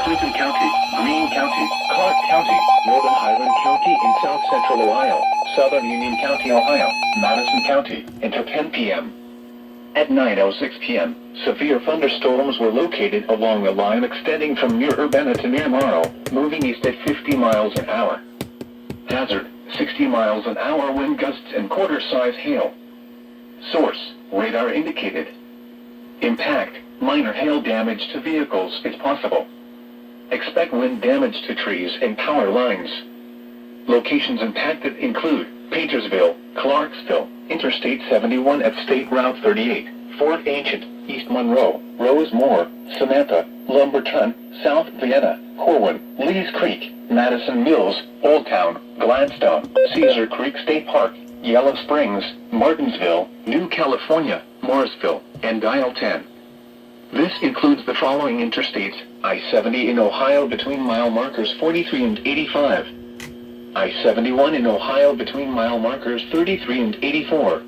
Clinton County, Greene County, Clark County, Northern Highland County in south central Ohio, Southern Union County, Ohio, Madison County, until 10 p.m. At 9:06 p.m., severe thunderstorms were located along the line extending from near Urbana to near Morrow, moving east at 50 miles an hour. Hazard, 60 miles an hour wind gusts and quarter-size hail. Source, radar indicated. Impact, minor hail damage to vehicles is possible. Expect wind damage to trees and power lines. Locations impacted include Paintersville, Clarksville, Interstate 71 at State Route 38, Fort Ancient, East Monroe, Rosemore, Samantha, Lumberton, South Vienna, Corwin, Lees Creek, Madison Mills, Old Town, Gladstone, Cedar Creek State Park, Yellow Springs, Martinsville, New California, Morrisville, and Dial 10. This includes the following interstates: I-70 in Ohio between mile markers 43 and 85. I-71 in Ohio between mile markers 33 and 84.